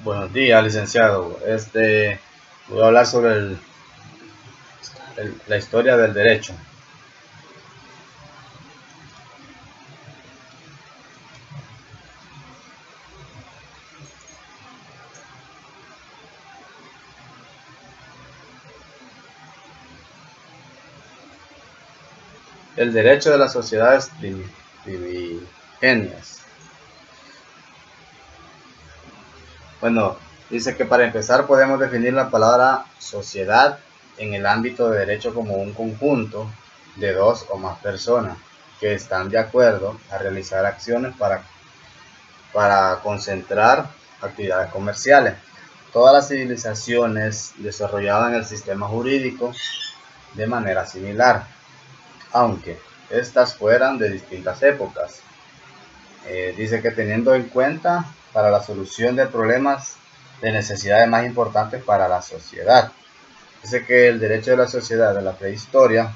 Buenos días, licenciado. Voy a hablar sobre la historia del derecho. El derecho de las sociedades primigenias. Bueno, dice que para empezar podemos definir la palabra sociedad en el ámbito de derecho como un conjunto de dos o más personas que están de acuerdo a realizar acciones para concentrar actividades comerciales. Todas las civilizaciones desarrollaban el sistema jurídico de manera similar, aunque estas fueran de distintas épocas. Dice que teniendo en cuenta para la solución de problemas de necesidades más importantes para la sociedad. Dice que el derecho de la sociedad de la prehistoria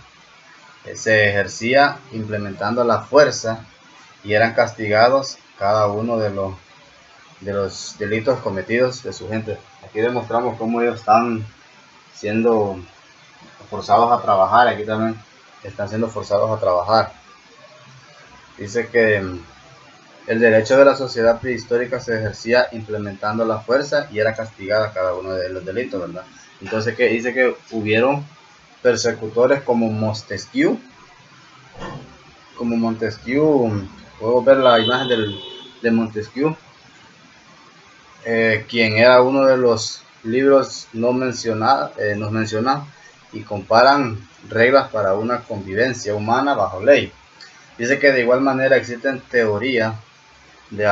se ejercía implementando la fuerza y eran castigados cada uno de los delitos cometidos de su gente. Aquí demostramos cómo ellos están siendo forzados a trabajar, aquí también están siendo forzados a trabajar. Dice que el derecho de la sociedad prehistórica se ejercía implementando la fuerza y era castigada cada uno de los delitos, ¿verdad? Entonces que dice que hubieron persecutores como Montesquieu, puedo ver la imagen de Montesquieu, quien era uno de los libros no mencionados, nos menciona y comparan reglas para una convivencia humana bajo ley. Dice que de igual manera existen teorías de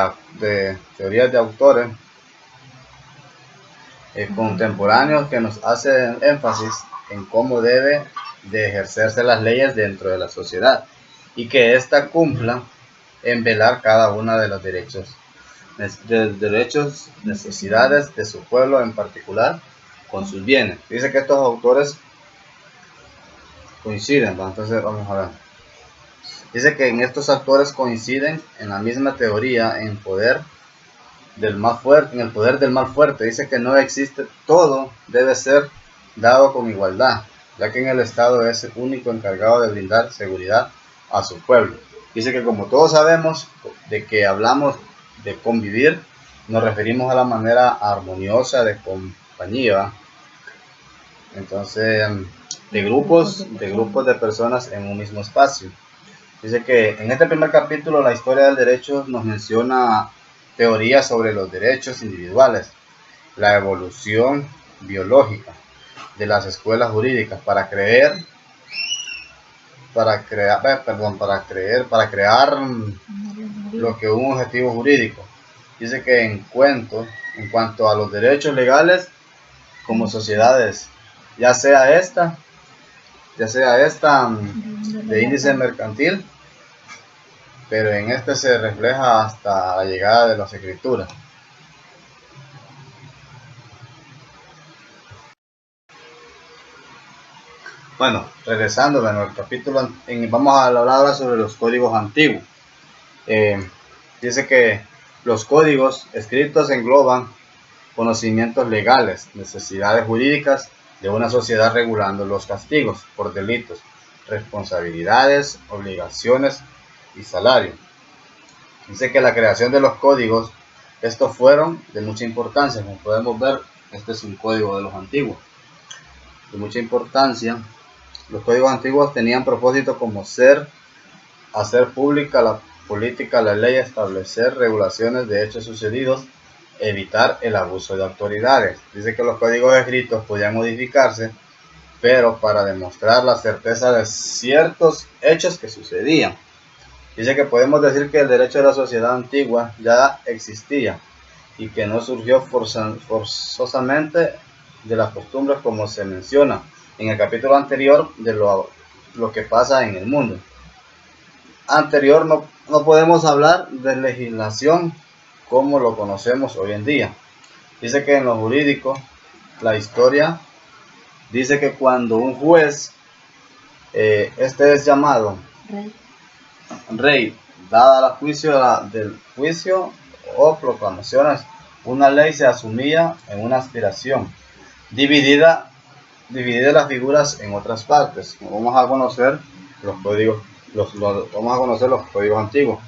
autores contemporáneos que nos hacen énfasis en cómo debe de ejercerse las leyes dentro de la sociedad y que ésta cumpla en velar cada una de los derechos, necesidades de su pueblo en particular con sus bienes. Dice que estos autores coinciden, ¿no? Entonces vamos a ver. Dice que en estos autores coinciden en la misma teoría en el poder del mal fuerte. Dice que no existe, todo debe ser dado con igualdad, ya que en el Estado es el único encargado de brindar seguridad a su pueblo. Dice que como todos sabemos de que hablamos de convivir, nos referimos a la manera armoniosa de compañía, entonces de grupos de personas en un mismo espacio. Dice que en este primer capítulo la historia del derecho nos menciona teorías sobre los derechos individuales, la evolución biológica de las escuelas jurídicas para crear lo que un objetivo jurídico. Dice que en cuanto a los derechos legales como sociedades, ya sea esta de índice mercantil, pero en este se refleja hasta la llegada de las escrituras. Bueno, regresando a nuestro capítulo, vamos a hablar ahora sobre los códigos antiguos. Dice que los códigos escritos engloban conocimientos legales, necesidades jurídicas de una sociedad regulando los castigos por delitos, responsabilidades, obligaciones y salario. Dice que la creación de los códigos, estos fueron de mucha importancia. Como podemos ver, este es un código de los antiguos, de mucha importancia. Los códigos antiguos tenían propósito como hacer pública la política, la ley, establecer regulaciones de hechos sucedidos, evitar el abuso de autoridades. Dice que los códigos escritos podían modificarse, pero para demostrar la certeza de ciertos hechos que sucedían. Dice que podemos decir que el derecho de la sociedad antigua ya existía y que no surgió forzosamente de las costumbres como se menciona en el capítulo anterior de lo que pasa en el mundo. Anterior no podemos hablar de legislación como lo conocemos hoy en día. Dice que en lo jurídico, la historia dice que cuando un juez, este es llamado rey, dada la del juicio o proclamaciones una ley se asumía en una aspiración, dividida las figuras en otras partes. Vamos a conocer los códigos, vamos a conocer los códigos antiguos.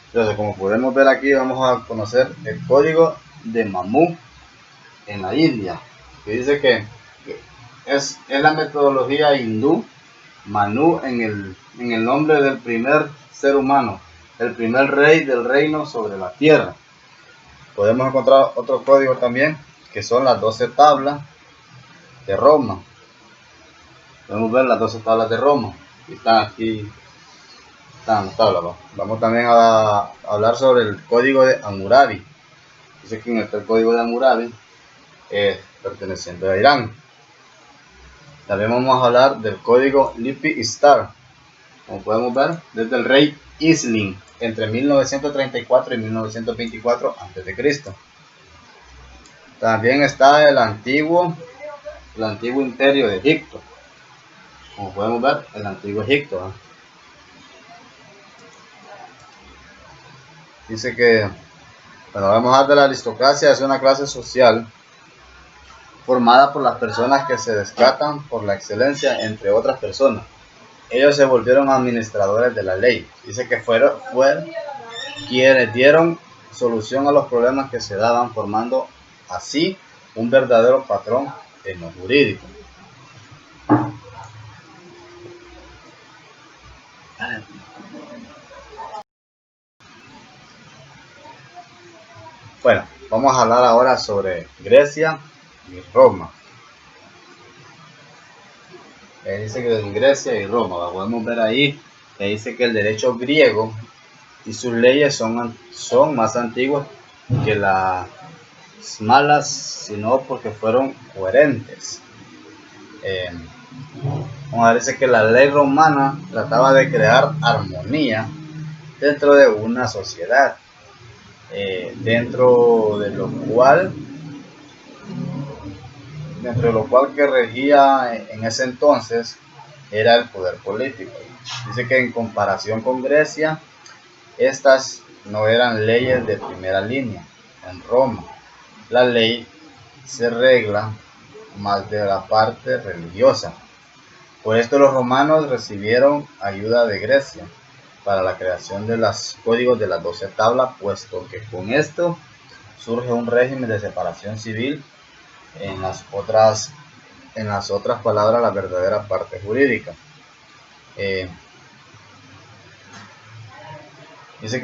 Entonces, como podemos ver aquí, vamos a conocer el código de Manu en la India, que dice que es la metodología hindú. Manu en el nombre del primer ser humano, el primer rey del reino sobre la tierra. Podemos encontrar otro código también, que son las 12 tablas de Roma. Podemos ver las 12 tablas de Roma. Aquí están las tablas. Vamos también a hablar sobre el código de Hammurabi. Dice que en el código de Hammurabi, perteneciente a Irán. También vamos a hablar del código Lipi Star. Como podemos ver, desde el rey Isling entre 1934 y 1924 a.C. También está el antiguo imperio de Egipto. Como podemos ver, el antiguo Egipto. Dice que, bueno, vamos a hablar de la aristocracia. Es una clase social formada por las personas que se destacan por la excelencia entre otras personas. Ellos se volvieron administradores de la ley. Dice que fueron quienes dieron solución a los problemas que se daban, formando así un verdadero patrón en lo jurídico. Bueno, vamos a hablar ahora sobre Grecia y Roma. Dice que en Grecia y Roma, podemos ver ahí que dice que el derecho griego y sus leyes son más antiguas que las malas, sino porque fueron coherentes. Vamos a ver, dice que la ley romana trataba de crear armonía dentro de una sociedad, dentro de lo cual que regía en ese entonces era el poder político. Dice que en comparación con Grecia, estas no eran leyes de primera línea. En Roma, la ley se regla más de la parte religiosa. Por esto los romanos recibieron ayuda de Grecia para la creación de los códigos de las 12 tablas, puesto que con esto surge un régimen de separación civil. En las otras palabras, la verdadera parte jurídica. Dice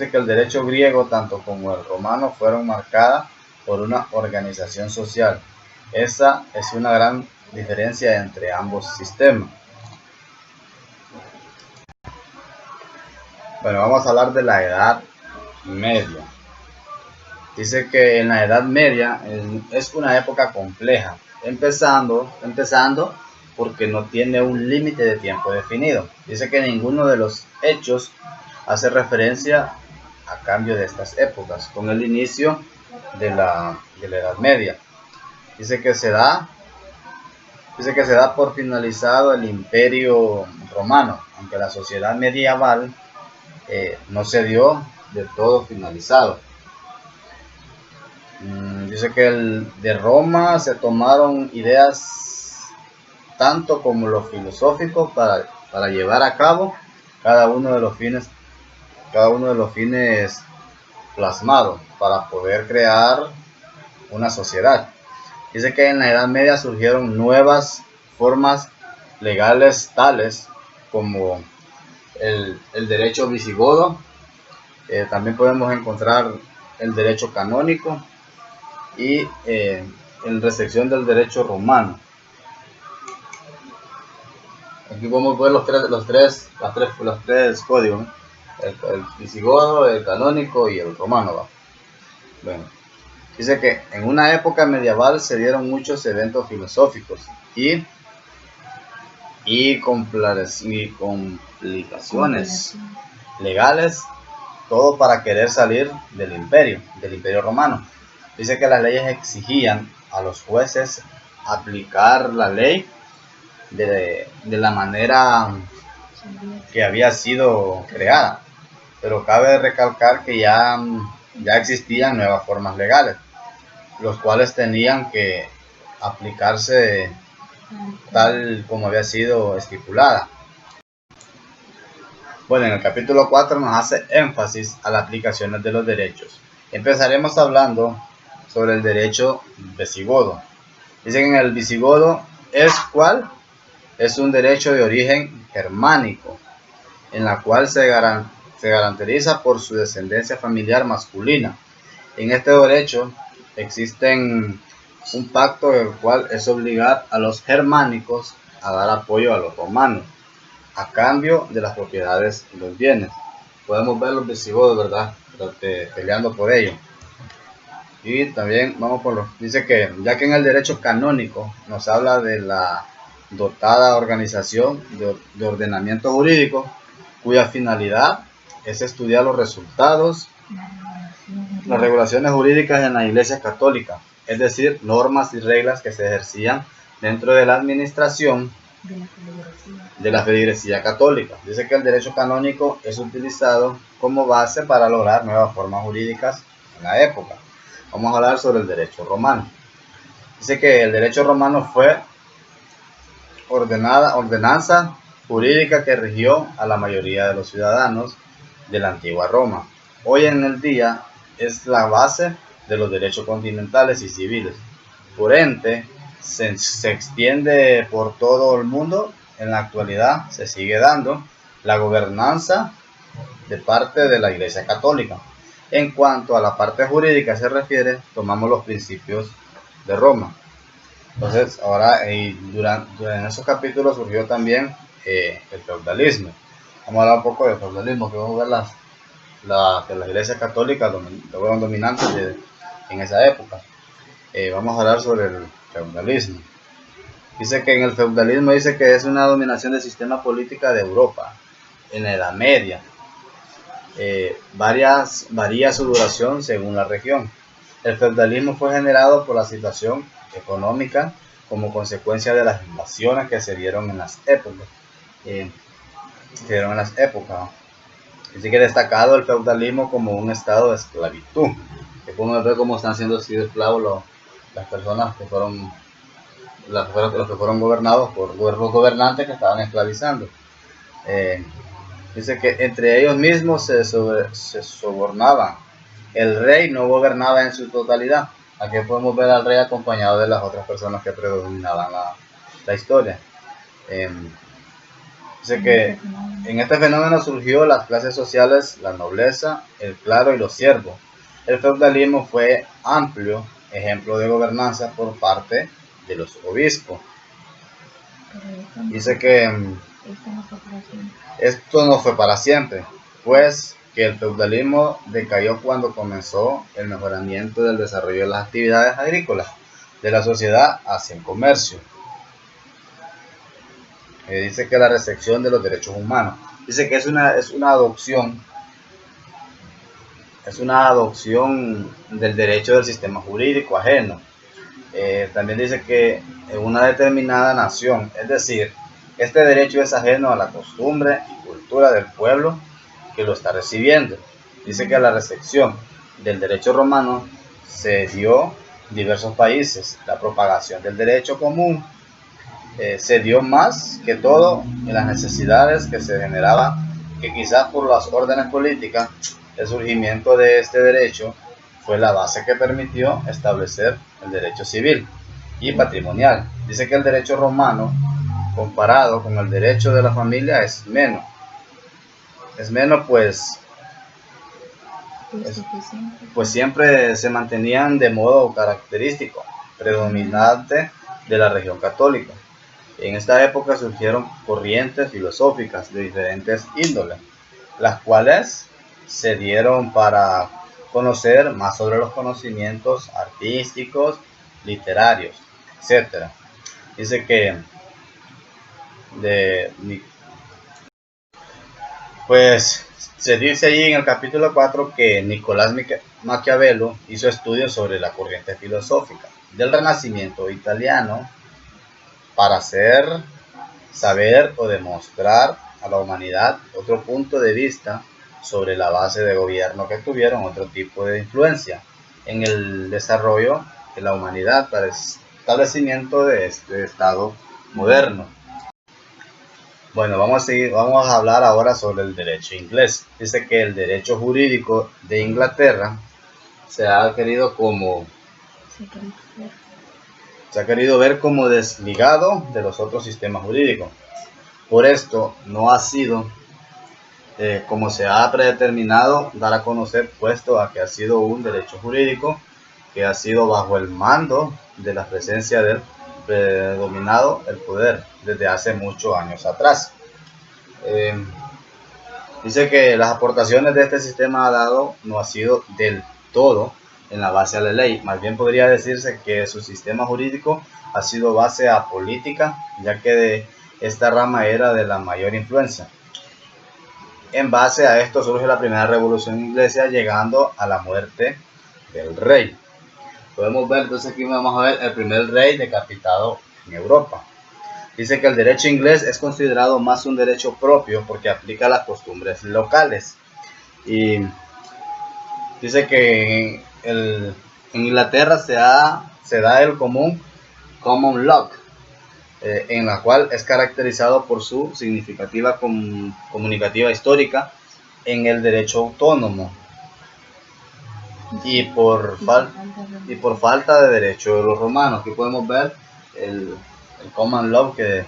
que el derecho griego, tanto como el romano, fueron marcadas por una organización social. Esa es una gran diferencia entre ambos sistemas. Bueno, vamos a hablar de la Edad Media. Dice que en la Edad Media es una época compleja, empezando porque no tiene un límite de tiempo definido. Dice que ninguno de los hechos hace referencia a cambio de estas épocas, con el inicio de la Edad Media. Dice que se da por finalizado el Imperio Romano, aunque la sociedad medieval no se dio de todo finalizado. Dice que de Roma se tomaron ideas tanto como lo filosófico para llevar a cabo cada uno de los fines plasmados para poder crear una sociedad. Dice que en la Edad Media surgieron nuevas formas legales tales como el derecho visigodo. También podemos encontrar el derecho canónico y en recepción del derecho romano. Aquí podemos ver los tres códigos, ¿no? El visigodo, el canónico y el romano. Bueno, dice que en una época medieval se dieron muchos eventos filosóficos y complicaciones legales, todo para querer salir del imperio romano. Dice que las leyes exigían a los jueces aplicar la ley de la manera que había sido creada, pero cabe recalcar que ya ya existían nuevas formas legales, los cuales tenían que aplicarse tal como había sido estipulada. Bueno, en el capítulo 4 nos hace énfasis a las aplicaciones de los derechos. Empezaremos hablando sobre el derecho visigodo. Dicen que en el visigodo es un derecho de origen germánico, en la cual se garantiza por su descendencia familiar masculina. En este derecho existen un pacto el cual es obligar a los germánicos a dar apoyo a los romanos a cambio de las propiedades y los bienes. Podemos ver los visigodos, ¿verdad? Peleando por ello. Y también vamos por dice que ya que en el derecho canónico nos habla de la dotada organización de ordenamiento jurídico, cuya finalidad es estudiar los resultados, las regulaciones jurídicas en la Iglesia Católica, es decir, normas y reglas que se ejercían dentro de la administración de la feligresía católica. Dice que el derecho canónico es utilizado como base para lograr nuevas formas jurídicas en la época. Vamos a hablar sobre el derecho romano. Dice que el derecho romano fue ordenanza jurídica que rigió a la mayoría de los ciudadanos de la antigua Roma. Hoy en el día es la base de los derechos continentales y civiles. Por ende, se extiende por todo el mundo. En la actualidad se sigue dando la gobernanza de parte de la Iglesia Católica. En cuanto a la parte jurídica se refiere, tomamos los principios de Roma. Entonces, ahora durante esos capítulos surgió también el feudalismo. Vamos a hablar un poco del feudalismo, que vamos a ver que las iglesias católicas fueron dominantes en esa época. Vamos a hablar sobre el feudalismo. Dice que en el feudalismo dice que es una dominación del sistema político de Europa en la Edad Media. Varía su duración según la región. El feudalismo fue generado por la situación económica como consecuencia de las invasiones que se dieron en las épocas. Así que destacado el feudalismo como un estado de esclavitud. Que podemos ver cómo están siendo esclavos las personas que fueron los que fueron gobernados por los gobernantes que estaban esclavizando. Dice que entre ellos mismos se sobornaban. El rey no gobernaba en su totalidad. Aquí podemos ver al rey acompañado de las otras personas que predominaban la historia. Dice que en este fenómeno surgió las clases sociales, la nobleza, el clero y los siervos. El feudalismo fue amplio ejemplo de gobernanza por parte de los obispos. Dice que esto no fue para siempre, pues que el feudalismo decayó cuando comenzó el mejoramiento del desarrollo de las actividades agrícolas de la sociedad hacia el comercio. Dice que la recepción de los derechos humanos. Dice que es una adopción del derecho del sistema jurídico ajeno. También dice que en una determinada nación, es decir, este derecho es ajeno a la costumbre y cultura del pueblo que lo está recibiendo. Dice que la recepción del derecho romano se dio en diversos países. La propagación del derecho común se dio más que todo en las necesidades que se generaban, que quizás por las órdenes políticas, el surgimiento de este derecho fue la base que permitió establecer el derecho civil y patrimonial. Dice que el derecho romano, comparado con el derecho de la familia, es menos. Pues siempre se mantenían de modo característico, predominante de la región católica. En esta época surgieron corrientes filosóficas de diferentes índoles, las cuales se dieron para conocer más sobre los conocimientos artísticos, literarios, etc. Dice que pues se dice allí en el capítulo 4 que Nicolás Maquiavelo hizo estudios sobre la corriente filosófica del Renacimiento italiano para saber o demostrar a la humanidad otro punto de vista sobre la base de gobierno que tuvieron otro tipo de influencia en el desarrollo de la humanidad para el establecimiento de este Estado moderno. Bueno, vamos a hablar ahora sobre el derecho inglés. Dice que el derecho jurídico de Inglaterra se ha querido ver como desligado de los otros sistemas jurídicos. Por esto no ha sido como se ha predeterminado dar a conocer, puesto a que ha sido un derecho jurídico que ha sido bajo el mando de la presencia del predominado el poder desde hace muchos años atrás. Dice que las aportaciones de este sistema dado no ha sido del todo en la base a la ley, más bien podría decirse que su sistema jurídico ha sido base a política, ya que de esta rama era de la mayor influencia. En base a esto surge la primera revolución inglesa, llegando a la muerte del rey. Podemos ver, entonces aquí vamos a ver el primer rey decapitado en Europa. Dice que el derecho inglés es considerado más un derecho propio porque aplica las costumbres locales. Y dice que en Inglaterra se da el common law, en la cual es caracterizado por su significativa comunicativa histórica en el derecho autónomo y por falta de derecho de los romanos. Aquí podemos ver el common law, que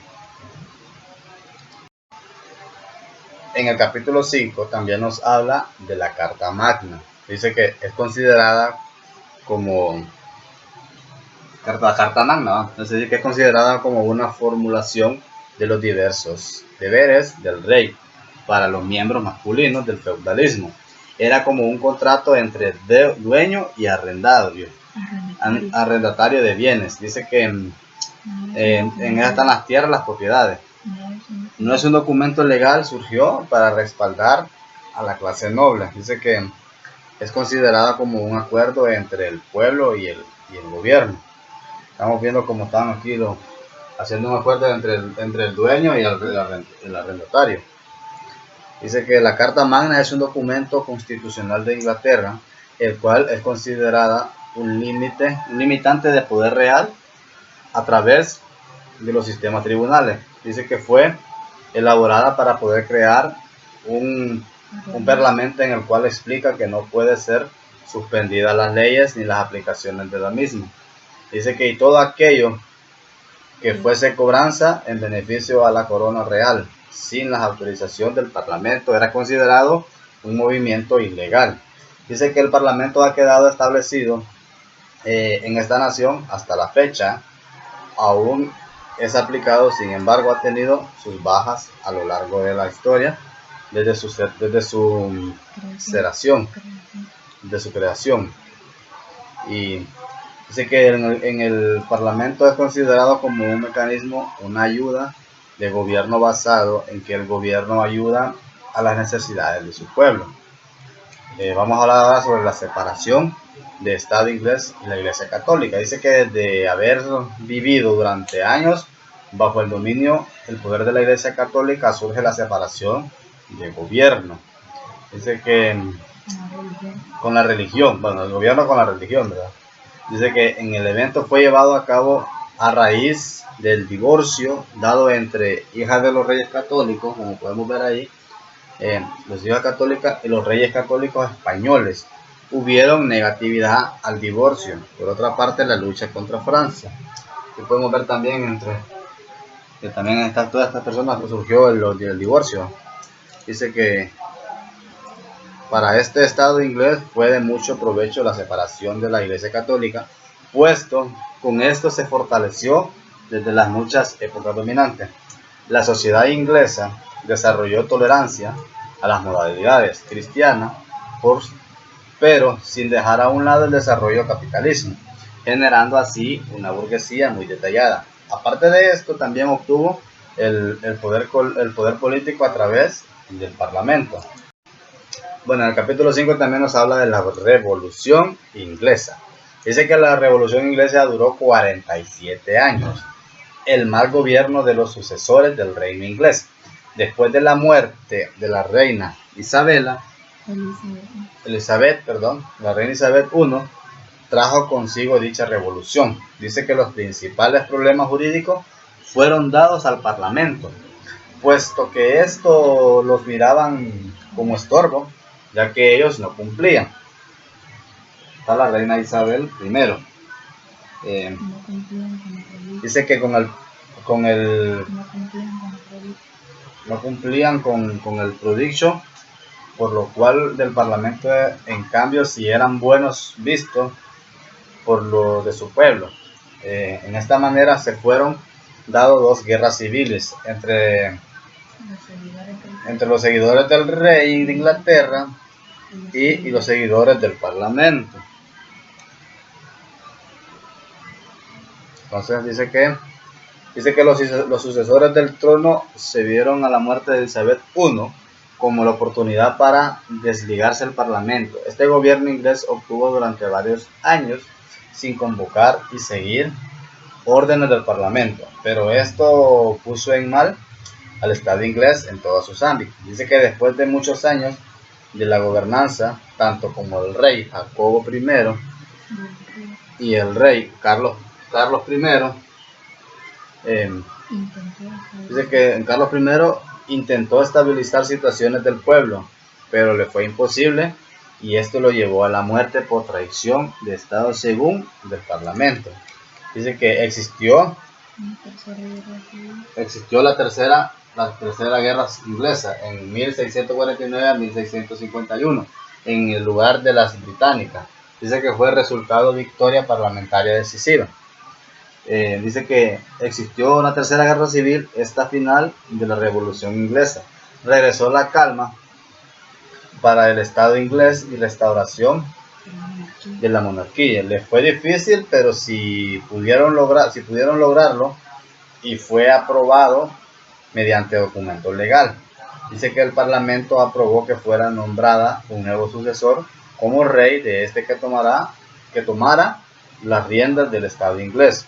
en el capítulo 5 también nos habla de la Carta Magna. Dice que es considerada como la Carta Magna, es decir, que es considerada como una formulación de los diversos deberes del rey para los miembros masculinos del feudalismo. Era como un contrato entre dueño y arrendatario de bienes. Dice que en ella están las tierras, las propiedades. No es un documento legal, surgió para respaldar a la clase noble. Dice que es considerada como un acuerdo entre el pueblo y el gobierno. Estamos viendo cómo están aquí haciendo un acuerdo entre el dueño y el arrendatario. Dice que la Carta Magna es un documento constitucional de Inglaterra, el cual es considerada un limitante de poder real a través de los sistemas tribunales. Dice que fue elaborada para poder crear un parlamento en el cual explica que no puede ser suspendidas las leyes ni las aplicaciones de la misma. Dice que todo aquello que fuese cobranza en beneficio a la corona real, sin la autorización del parlamento, era considerado un movimiento ilegal. Dice que el parlamento ha quedado establecido en esta nación hasta la fecha, aún es aplicado, sin embargo ha tenido sus bajas a lo largo de la historia, desde su creación. Y dice que en el Parlamento es considerado como un mecanismo, una ayuda de gobierno basado en que el gobierno ayuda a las necesidades de su pueblo. Vamos a hablar ahora sobre la separación de Estado inglés y la Iglesia Católica. Dice que desde haber vivido durante años bajo el dominio, el poder de la Iglesia Católica, surge la separación de gobierno. Dice que con la religión, bueno, el gobierno con la religión, ¿verdad? Dice que en el evento fue llevado a cabo a raíz del divorcio dado entre hijas de los reyes católicos, como podemos ver ahí, los hijas católicas y los reyes católicos españoles. Hubieron negatividad al divorcio. Por otra parte, la lucha contra Francia. Y podemos ver también que también todas estas personas que surgió el divorcio. Dice que para este Estado inglés fue de mucho provecho la separación de la Iglesia Católica, puesto con esto se fortaleció desde las muchas épocas dominantes. La sociedad inglesa desarrolló tolerancia a las modalidades cristianas, pero sin dejar a un lado el desarrollo del capitalismo, generando así una burguesía muy detallada. Aparte de esto, también obtuvo el poder político a través del Parlamento. Bueno, en el capítulo 5 también nos habla de la Revolución Inglesa. Dice que la Revolución Inglesa duró 47 años, el mal gobierno de los sucesores del reino inglés. Después de la muerte de la reina Isabela, La reina Isabel I trajo consigo dicha revolución. Dice que los principales problemas jurídicos fueron dados al Parlamento, puesto que esto los miraban como estorbo, ya que ellos no cumplían. Está la reina Isabel I. Dice que no cumplían con el prodigio, por lo cual del Parlamento, en cambio, si eran buenos vistos por lo de su pueblo. En esta manera se fueron dado dos guerras civiles entre los seguidores del rey de Inglaterra y los seguidores del Parlamento. Entonces dice que los sucesores del trono se vieron a la muerte de Isabel I como la oportunidad para desligarse del Parlamento. Este gobierno inglés obtuvo durante varios años sin convocar y seguir órdenes del Parlamento, pero esto puso en mal al Estado inglés en todos sus ámbitos. Dice que después de muchos años de la gobernanza, tanto como el rey Jacobo I y el rey Carlos I, dice que Carlos I intentó estabilizar situaciones del pueblo, pero le fue imposible, y esto lo llevó a la muerte por traición de Estado según del Parlamento. Dice que existió la tercera guerra inglesa en 1649 a 1651 en el lugar de las británicas. Dice que fue el resultado de victoria parlamentaria decisiva. Dice que existió una tercera guerra civil, esta final de la revolución inglesa. Regresó la calma para el Estado inglés y restauración de la monarquía. Les fue difícil, pero si pudieron lograrlo, y fue aprobado mediante documento legal. Dice que el Parlamento aprobó que fuera nombrada un nuevo sucesor como rey de este que tomara las riendas del Estado inglés.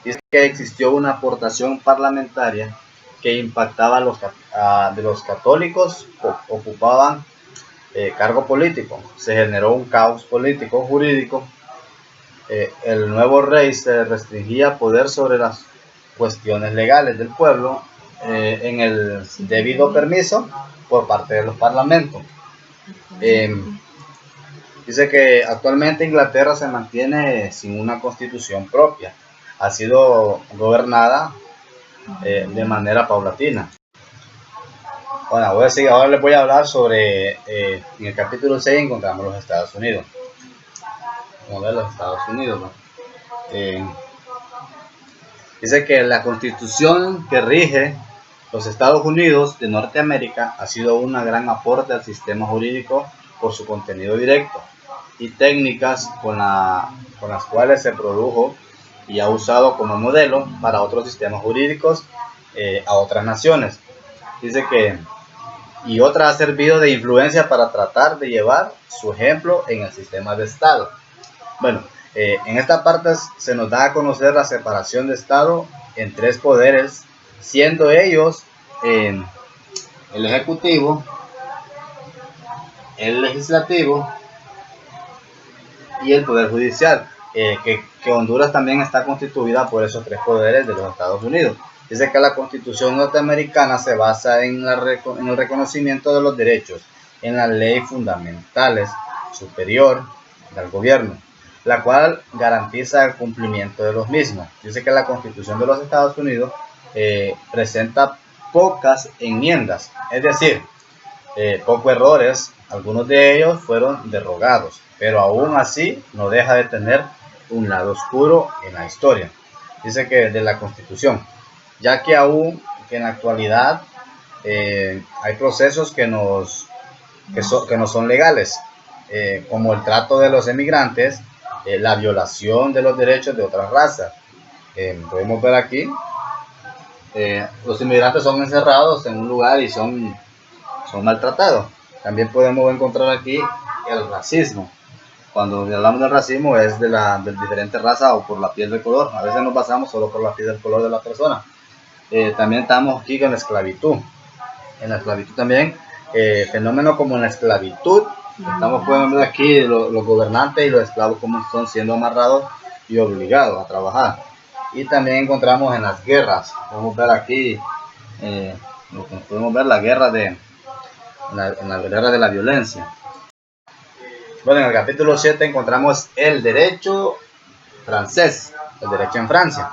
Dice que existió una aportación parlamentaria que impactaba de los católicos ocupaban cargo político. Se generó un caos político jurídico. El nuevo rey se restringía poder sobre las cuestiones legales del pueblo en el debido permiso por parte de los parlamentos. Dice que actualmente Inglaterra se mantiene sin una constitución propia. Ha sido gobernada de manera paulatina. Bueno, ahora les voy a hablar sobre, en el capítulo 6 encontramos los Estados Unidos. Vamos a ver los Estados Unidos, ¿no? Dice que la constitución que rige los Estados Unidos de Norteamérica ha sido un gran aporte al sistema jurídico por su contenido directo y técnicas con las cuales se produjo y ha usado como modelo para otros sistemas jurídicos a otras naciones. Dice que y otra ha servido de influencia para tratar de llevar su ejemplo en el sistema de Estado. Bueno, en esta parte se nos da a conocer la separación de Estado en tres poderes, siendo ellos el Ejecutivo, el Legislativo y el Poder Judicial, que Honduras también está constituida por esos tres poderes de los Estados Unidos. Dice que la Constitución norteamericana se basa en el reconocimiento de los derechos, en las leyes fundamentales superior del gobierno, la cual garantiza el cumplimiento de los mismos. Dice que la Constitución de los Estados Unidos presenta pocas enmiendas, es decir, pocos errores. Algunos de ellos fueron derogados, pero aún así no deja de tener un lado oscuro en la historia. Dice que de la Constitución, ya que aún que en la actualidad hay procesos que no son legales, como el trato de los emigrantes, la violación de los derechos de otras razas. Podemos ver aquí, los inmigrantes son encerrados en un lugar y son maltratados. También podemos encontrar aquí el racismo. Cuando hablamos del racismo es de diferentes razas o por la piel de color. A veces nos basamos solo por la piel del color de la persona. También estamos aquí con la esclavitud. En la esclavitud también fenómenos como la esclavitud. Estamos pudiendo ver aquí los gobernantes y los esclavos como están siendo amarrados y obligados a trabajar. Y también encontramos en las guerras, podemos ver aquí, podemos ver la guerra en la guerra de la violencia. Bueno, en el capítulo 7 encontramos el derecho francés, el derecho en Francia,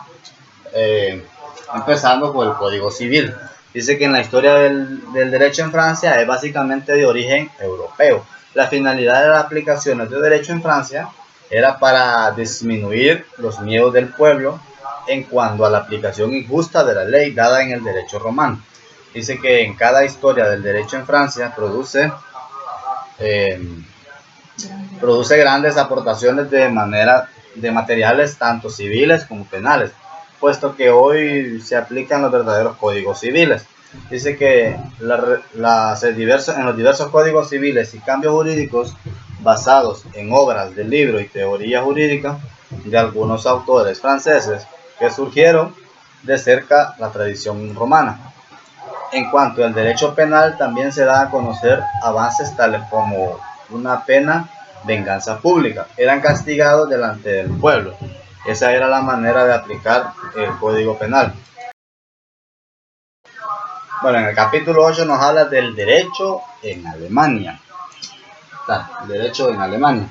empezando por el Código Civil. Dice que en la historia del derecho en Francia es básicamente de origen europeo. La finalidad de las aplicaciones de derecho en Francia era para disminuir los miedos del pueblo en cuanto a la aplicación injusta de la ley dada en el derecho romano. Dice que en cada historia del derecho en Francia produce grandes aportaciones de materiales tanto civiles como penales, puesto que hoy se aplican los verdaderos códigos civiles. Dice que en los diversos códigos civiles y cambios jurídicos basados en obras de libro y teoría jurídica de algunos autores franceses que surgieron de cerca la tradición romana. En cuanto al derecho penal, también se da a conocer avances tales como una pena venganza pública. Eran castigados delante del pueblo. Esa era la manera de aplicar el Código Penal. Bueno, en el capítulo 8 nos habla del derecho en Alemania. El derecho en Alemania.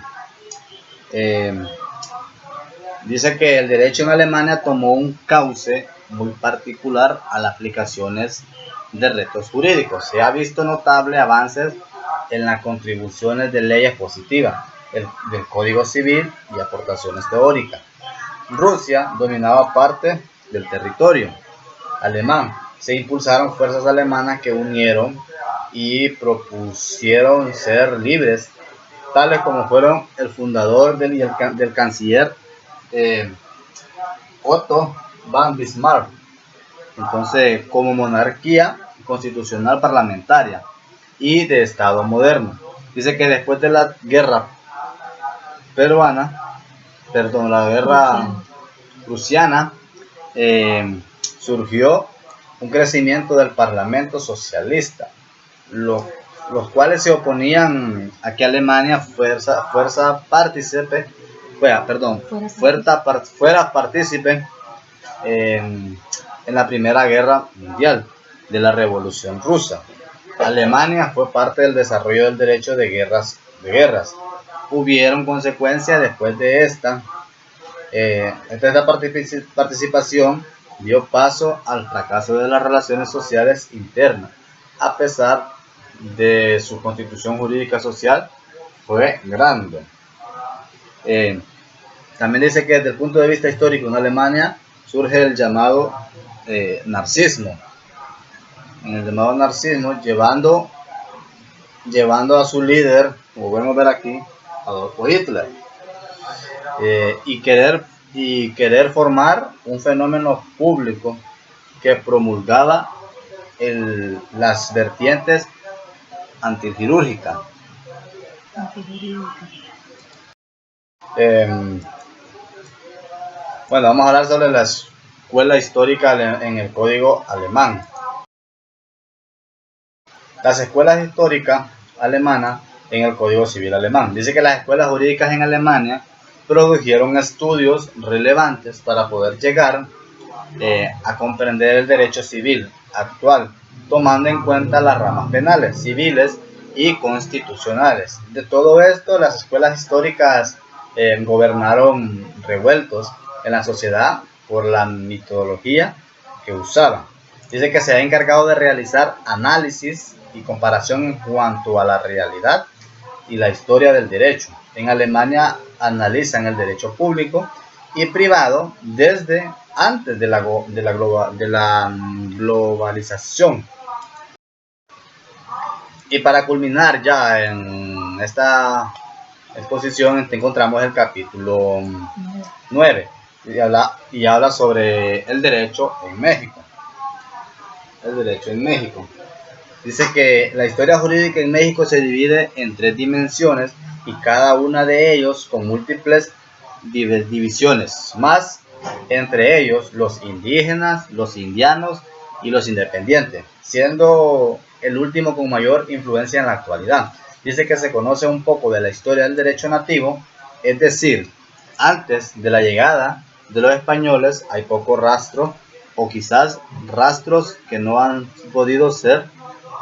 Dice que el derecho en Alemania tomó un cauce muy particular a las aplicaciones de retos jurídicos. Se ha visto notable avances en las contribuciones de leyes positivas, del Código Civil y aportaciones teóricas. Rusia dominaba parte del territorio alemán. Se impulsaron fuerzas alemanas que unieron y propusieron ser libres, tales como fueron el fundador del canciller Otto von Bismarck. Entonces, como monarquía constitucional parlamentaria y de Estado moderno. Dice que después de la guerra la guerra prusiana, surgió un crecimiento del Parlamento socialista, los cuales se oponían a que Alemania fuera partícipe en la Primera Guerra Mundial de la Revolución Rusa. Alemania fue parte del desarrollo del derecho de guerras. Hubieron consecuencias después de esta. Esta participación dio paso al fracaso de las relaciones sociales internas, a pesar de su constitución jurídica social fue grande. También dice que desde el punto de vista histórico en Alemania surge el llamado nazismo. En el llamado nazismo, llevando a su líder, como podemos ver aquí, Adolfo Hitler, y querer formar un fenómeno público que promulgaba las vertientes antiquirúrgicas. Bueno, vamos a hablar sobre la escuela histórica en el código alemán. Las escuelas históricas alemanas en el Código Civil alemán. Dice que las escuelas jurídicas en Alemania produjeron estudios relevantes para poder llegar a comprender el derecho civil actual, tomando en cuenta las ramas penales, civiles y constitucionales. De todo esto, las escuelas históricas gobernaron revueltos en la sociedad por la metodología que usaban. Dice que se ha encargado de realizar análisis y comparación en cuanto a la realidad y la historia del derecho. En Alemania analizan el derecho público y privado desde antes de la globalización. Y para culminar ya en esta exposición encontramos el capítulo 9 y habla sobre el derecho en México. El derecho en México. Dice que la historia jurídica en México se divide en 3 dimensiones y cada una de ellos con múltiples divisiones, más entre ellos los indígenas, los indianos y los independientes, siendo el último con mayor influencia en la actualidad. Dice que se conoce un poco de la historia del derecho nativo, es decir, antes de la llegada de los españoles hay poco rastro o quizás rastros que no han podido ser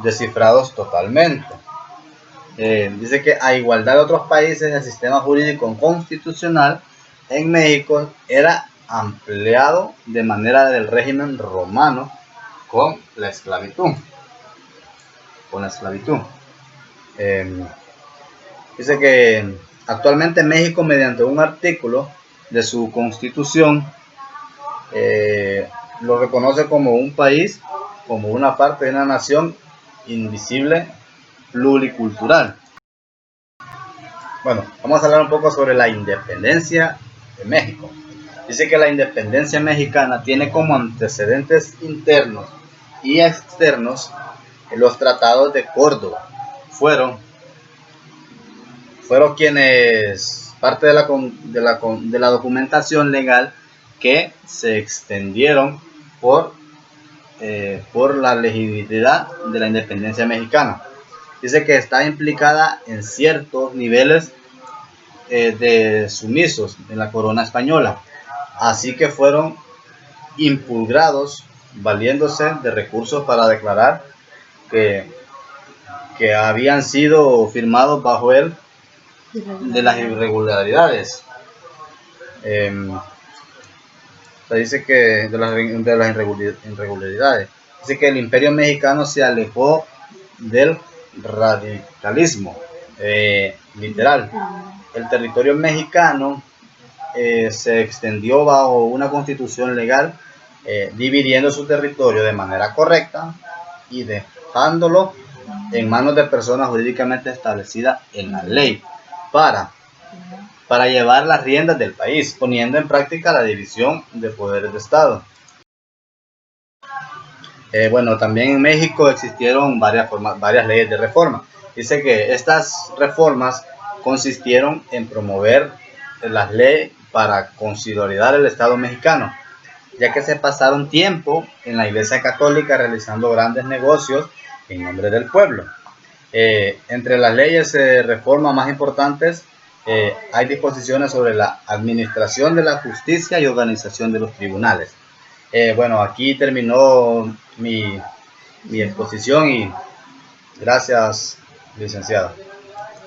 descifrados totalmente. Dice que a igualdad de otros países el sistema jurídico constitucional en México era ampliado de manera del régimen romano con la esclavitud. Dice que actualmente México, mediante un artículo de su constitución, lo reconoce como un país, como una parte de una nación indivisible, pluricultural. Bueno, vamos a hablar un poco sobre la independencia de México. Dice que la independencia mexicana tiene como antecedentes internos y externos los tratados de Córdoba. Fueron quienes, parte de la documentación legal que se extendieron por la legitimidad de la independencia mexicana. Dice que está implicada en ciertos niveles de sumisos en la corona española, así que fueron impugnados valiéndose de recursos para declarar que habían sido firmados bajo él de las irregularidades. Dice que de las irregularidades. Dice que el imperio mexicano se alejó del radicalismo literal. El territorio mexicano se extendió bajo una constitución legal, dividiendo su territorio de manera correcta y dejándolo en manos de personas jurídicamente establecidas en la ley para llevar las riendas del país, poniendo en práctica la división de poderes de Estado. Bueno, también en México existieron varias leyes de reforma. Dice que estas reformas consistieron en promover las leyes para consolidar el Estado mexicano, ya que se pasaron tiempo en la Iglesia Católica realizando grandes negocios en nombre del pueblo. Entre las leyes de reforma más importantes hay disposiciones sobre la administración de la justicia y organización de los tribunales. Bueno, aquí terminó mi exposición y gracias, licenciada.